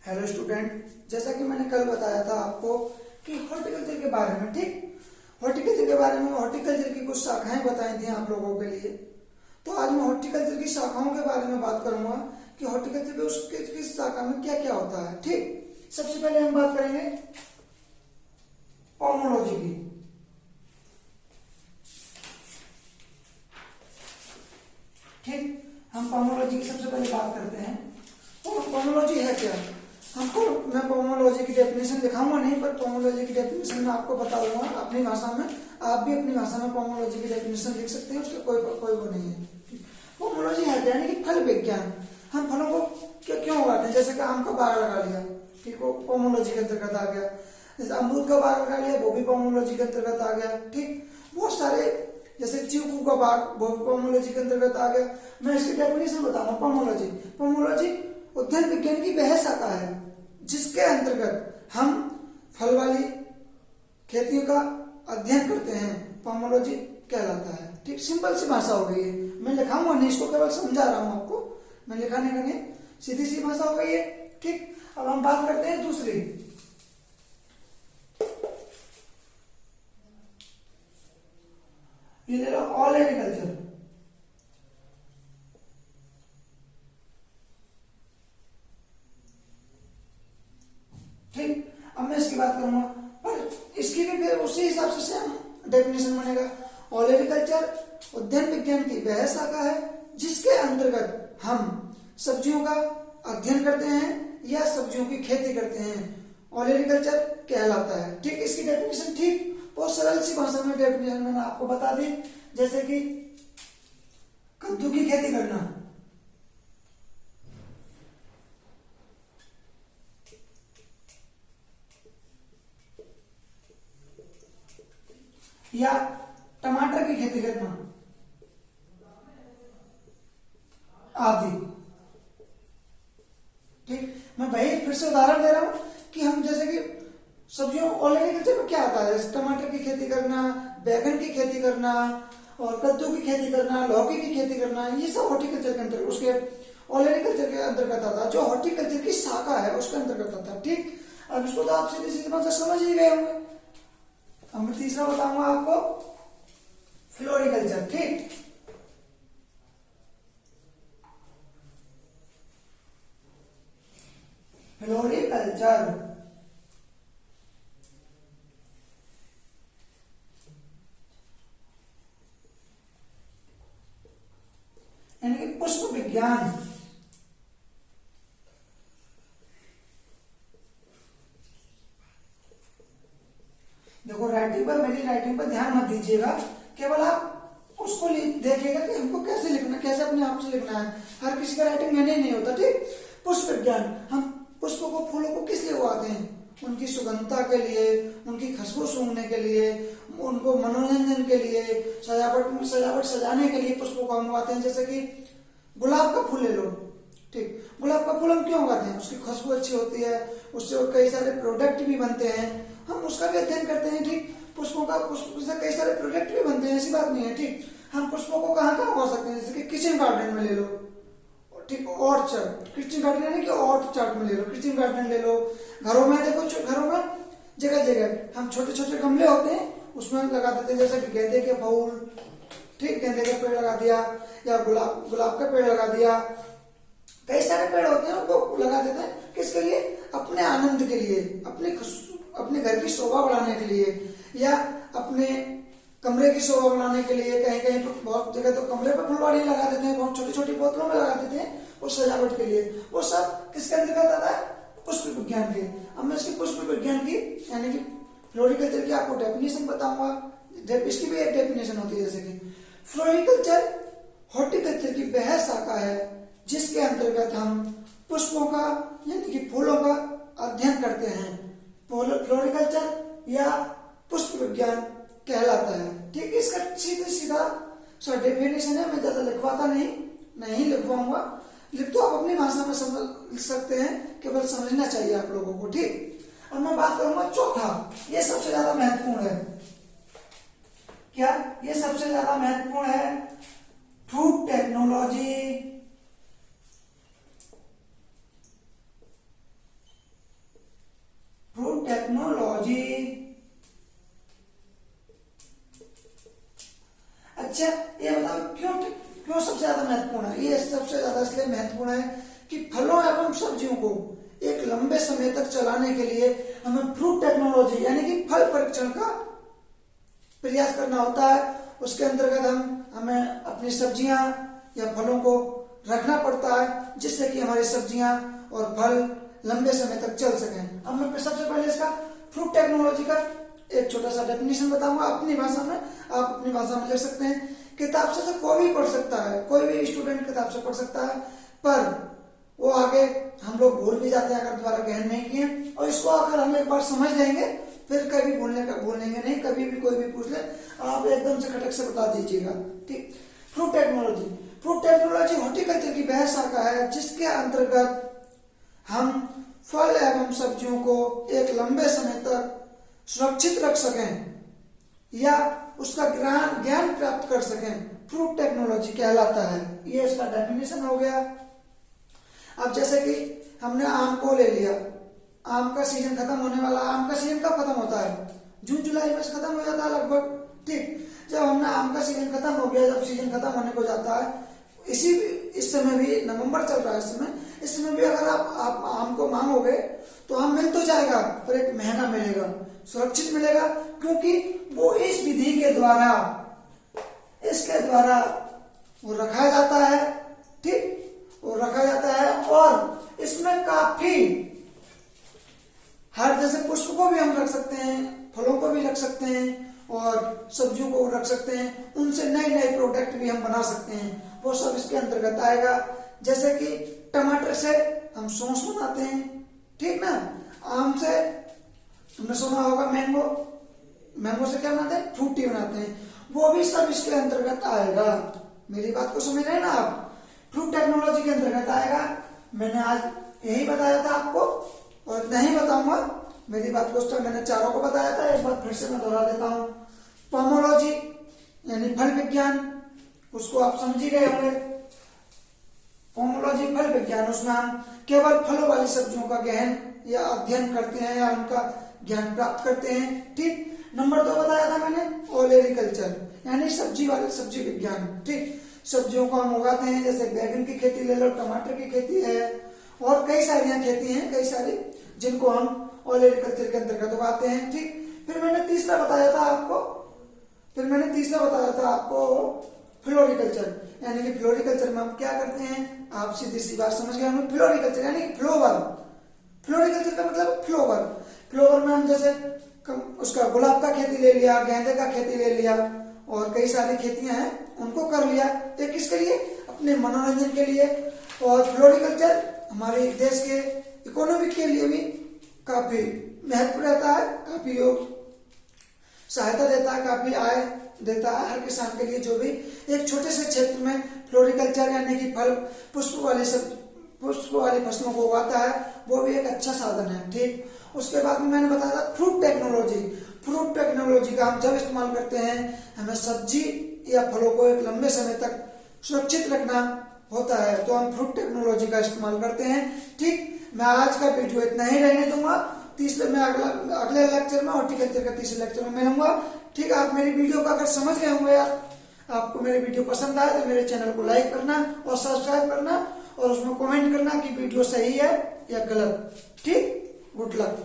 Hello student, जैसा कि मैंने कल बताया था आपको कि हॉर्टिकल्चर के बारे में, ठीक, हॉर्टिकल्चर के बारे में हॉर्टिकल्चर की कुछ शाखाएं बताई थी आप लोगों के लिए। तो आज मैं हॉर्टिकल्चर की शाखाओं के बारे में बात करूंगा कि हॉर्टिकल्चर के उसके शाखा में क्या क्या होता है। ठीक, सबसे पहले हम बात करेंगे पोमोलॉजी की। ठीक, हम पोमोलॉजी की सबसे पहले बात करते हैं। पोमोलॉजी है क्या? मैं पोमोलॉजी की डेफिनेशन दिखाऊंगा नहीं, पर पोमोलॉजी की डेफिनेशन मैं आपको बता दूंगा अपनी भाषा में। आप भी अपनी भाषा में पोमोलॉजी की डेफिनेशन लिख सकते हैं, उसका कोई वो नहीं है। पोमोलॉजी है यानी कि फल विज्ञान। हम फलों को क्यों उगाते हैं? जैसे कि आम का बाग लगा लिया, ठीक, वो पोमोलॉजी के अंतर्गत आ गया। जैसे अमरूद का बाग लगा लिया, वो भी पोमोलॉजी के अंतर्गत आ गया। ठीक, बहुत सारे, जैसे चीकू का बाग, वो भी पोमोलॉजी के अंतर्गत आ गया। मैं इसकी डेफिनेशन बताऊंगा। पोमोलॉजी उद्यान विज्ञान की वह शाखा है जिसके अंतर्गत हम फल वाली खेतियों का अध्ययन करते हैं, पोमोलॉजी कहलाता है। ठीक, सिंपल सी भाषा हो गई है। मैं लिखाऊंगा नहीं, इसको केवल समझा रहा हूं आपको, मैं लिखाने का नहीं, सीधी सी भाषा हो गई है। ठीक, अब हम बात करते हैं दूसरी। ये ले लो, ऑल एग्रीकल्चर। ठीक, अब मैं इसकी बात करूंगा, पर इसकी भी फिर उसी हिसाब से सेम डेफिनेशन बनेगा। ऑल एग्रीकल्चर उद्यान विज्ञान की वह शाखा है जिसके अंतर्गत हम सब्जियों का अध्ययन करते हैं या सब्जियों की खेती करते हैं, ऑल एग्रीकल्चर कहलाता है। ठीक, इसकी डेफिनेशन ठीक बहुत सरल सी भाषा में डेफिनेशन मैंने आपको बता दी। जैसे कि कद्दू की खेती करना, या टमाटर की खेती करना आदि। ठीक, मैं वही फिर से उदाहरण दे रहा हूं कि हम जैसे कि सब्जियों ऑल एग्रीकल्चर में क्या आता है, टमाटर की खेती करना, बैगन की खेती करना और कद्दू की खेती करना, लौकी की खेती करना, ये सब हॉर्टिकल्चर के अंतर्गत, उसके ऑल एग्रीकल्चर के अंतर्गत आता है। जो हॉर्टिकल्चर की शाखा है उसके अंतर्गत आता है। ठीक, अब इसको तो आप सीधी सीधी समझ ही गए होंगे। अब मैं तीसरा बताऊंगा आपको, फ्लोरिकल्चर। ठीक, फ्लोरिकल्चर यानी कि पुष्प विज्ञान। देखो, मेरी राइटिंग पर ध्यान मत दीजिएगा, केवल आप उसको देखिएगा कि हमको कैसे लिखना, कैसे अपने आप से लिखना है। हर किसी का राइटिंग मैंने नहीं होता। ठीक, पुष्प विज्ञान, हम पुष्पों को, फूलों को किस लिए उगाते हैं? उनकी सुगंधता के लिए, उनकी खुशबू सूंघने के लिए, उनको मनोरंजन के लिए, सजावट सजाने के लिए पुष्पों को हम उगाते हैं। जैसे कि गुलाब का फूल ले लो। ठीक, गुलाब का फूल हम क्यों उगाते हैं? उसकी खुशबू अच्छी होती है, उससे कई सारे प्रोडक्ट भी बनते हैं, हम उसका भी अध्ययन करते हैं। ठीक, पुष्पों से कई सारे प्रोडक्ट भी बनते हैं, ऐसी बात नहीं है। ठीक, हम पुष्पों को कहाँ कहाँ उगा सकते हैं? जैसे कि किचन गार्डन में ले लो। ठीक, ऑर्चर्ड, किचन गार्डन यानी कि ऑर्चर्ड में ले लो, किचन गार्डन ले लो। घरों में देखो, घरों में जगह जगह हम छोटे छोटे गमले होते हैं, उसमें लगा देते हैं, जैसे कि गेंदे के फूल। ठीक, गेंदे का पेड़ लगा दिया, या गुलाब का पेड़ लगा दिया। कई सारे पेड़ होते हैं, उनको लगा देते हैं। किसके लिए? अपने आनंद के लिए, अपने घर की शोभा बढ़ाने के लिए, या अपने कमरे की शोभा बढ़ाने के लिए। कहीं कहीं तो बहुत जगह तो कमरे पर फुलवाड़ी लगा देते हैं, बहुत छोटी छोटी बोतलों में लगा देते हैं, वो सजावट के लिए। वो सब किसके अंतर्गत आता है? पुष्प विज्ञान के। अब मैं इसकी पुष्प विज्ञान की यानी कि फ्लोरिकल्चर की आपको डेफिनेशन बताऊंगा। इसकी भी एक डेफिनेशन होती है। जैसे कि फ्लोरिकल्चर हॉर्टिकल्चर की वह शाखा है जिसके अंतर्गत हम पुष्पों का यानी कि फूलों का अध्ययन करते हैं, फ्लोरिकल्चर या पुष्प विज्ञान कहलाता है। ठीक, इसका सीधा डेफिनेशन है। मैं ज्यादा लिखवाता नहीं लिखवाऊंगा, लिख तो आप अपनी भाषा में समझ सकते हैं, केवल समझना चाहिए आप लोगों को। ठीक, अब मैं बात करूंगा चौथा, ये सबसे ज्यादा महत्वपूर्ण है। क्या? ये सबसे ज्यादा महत्वपूर्ण है, फूड टेक्नोलॉजी टेक्नोलॉजी। अच्छा, ये बताओ क्यों क्यों सबसे ज्यादा महत्वपूर्ण है? ये सबसे ज्यादा इसलिए महत्वपूर्ण है कि फलों एवं सब्जियों को एक लंबे समय तक चलाने के लिए हमें फ्रूट टेक्नोलॉजी यानी कि फल परीक्षण का प्रयास करना होता है। उसके अंतर्गत हमें अपनी सब्जियां या फलों को रखना पड़ता है जिससे कि हमारी सब्जियां और फल लंबे समय तक चल सकें। अब मैं सबसे पहले इसका फ्रूट टेक्नोलॉजी का एक छोटा सा डेफिनेशन बताऊंगा अपनी भाषा में, आप अपनी भाषा में लिख सकते हैं। किताब से तो कोई भी पढ़ सकता है, कोई भी स्टूडेंट किताब से पढ़ सकता है, पर वो आगे हम लोग भूल भी जाते हैं अगर दोबारा गहन नहीं किए। और इसको अगर हम एक बार समझ लेंगे फिर कभी भूलेंगे नहीं। कभी भी कोई भी पूछ ले आप एकदम से खटक से बता दीजिएगा, ठीक। फ्रूट टेक्नोलॉजी हॉर्टिकल्चर की वह शाखा है जिसके अंतर्गत हम फल एवं सब्जियों को एक लंबे समय तक सुरक्षित रख सकें या उसका ज्ञान प्राप्त कर सकें, फ्रूट टेक्नोलॉजी कहलाता है। ये इसका डेफिनेशन हो गया। अब जैसे कि हमने आम को ले लिया, आम का सीजन खत्म होने वाला। आम का सीजन कब खत्म होता है? जून जुलाई में खत्म हो जाता है लगभग, ठीक। जब हमने आम का सीजन खत्म हो गया, जब सीजन खत्म होने को जाता है, इस समय भी नवंबर चल रहा है, इस समय भी अगर आप आम को मांगोगे तो आम मिल तो जाएगा पर एक महंगा मिलेगा, सुरक्षित मिलेगा, क्योंकि वो इस विधि के द्वारा इसके द्वारा वो रखा जाता है, ठीक। वो रखा जाता है और इसमें काफी हर जैसे पुष्प को भी हम रख सकते हैं, फलों को भी रख सकते हैं और सब्जियों को रख सकते हैं। उनसे नए नए प्रोडक्ट भी हम बना सकते हैं, वो सब इसके अंतर्गत आएगा। जैसे कि टमाटर से हम सॉस बनाते हैं, ठीक ना। आम से तुमने सुना होगा मैंगो से क्या बनाते हैं? फ्रूटी बनाते हैं, वो भी सब इसके अंतर्गत आएगा। मेरी बात को समझ रहे हैं ना आप? फ्रूट टेक्नोलॉजी के अंतर्गत आएगा। मैंने आज यही बताया था आपको और नहीं बताऊंगा। मेरी बात को मैंने चारों को बताया था, एक बार फिर से मैं दोहरा देता हूँ। पोमोलॉजी यानी फल विज्ञान, उसको आप समझ ही गए होंगे। पोमोलॉजी फल विज्ञान, उसमें हम केवल फलों वाली सब्जियों का गहन या अध्ययन करते हैं या उनका ज्ञान प्राप्त करते हैं, ठीक। नंबर 2 बताया था मैंने ओलेरिकल्चर यानी सब्जी विज्ञान, ठीक। सब्जियों को हम उगाते हैं, जैसे बैगन की खेती ले लो, टमाटर की खेती है और कई सारी खेती हैं, कई सारी, जिनको हम ओलेरिकल्चर के अंतर्गत उगाते हैं, ठीक। फिर मैंने तीसरा बताया था आपको फ्लोरिकल्चर यानी कि फ्लोरिकल्चर में हम क्या करते हैं, आप सीधी सी बात समझ गए होंगे। फ्लोरिकल्चर यानी फ्लोवर, फ्लोरिकल्चर का मतलब फ्लोवर में हम जैसे उसका गुलाब का खेती ले लिया, गेंदे का खेती ले लिया और कई सारी खेतियां हैं उनको कर लिया। ये किसके लिए? अपने मनोरंजन के लिए। और फ्लोरिकल्चर हमारे देश के इकोनॉमिक के लिए भी काफी महत्व रहता है, काफी सहायता देता है, काफी आय देता है हर किसान के लिए जो भी एक छोटे से क्षेत्र में फ्लोरिकल्चर यानी कि फल पुष्प वाली फसलों को उगाता है, वो भी एक अच्छा साधन है, ठीक। उसके बाद में मैंने बताया था फ्रूट टेक्नोलॉजी का हम जब इस्तेमाल करते हैं, हमें सब्जी या फलों को एक लंबे समय तक सुरक्षित रखना होता है, तो हम फ्रूट टेक्नोलॉजी का इस्तेमाल करते हैं, ठीक। मैं आज का वीडियो इतना ही रहने दूंगा। मैं अगले लेक्चर में हॉर्टिकल्चर का तीसरे लेक्चर में मिलूंगा, ठीक। आप मेरी वीडियो का अगर समझ गए होंगे यार, आपको मेरी वीडियो पसंद आए तो मेरे चैनल को लाइक करना और सब्सक्राइब करना और उसमें कमेंट करना कि वीडियो सही है या गलत, ठीक। Good luck.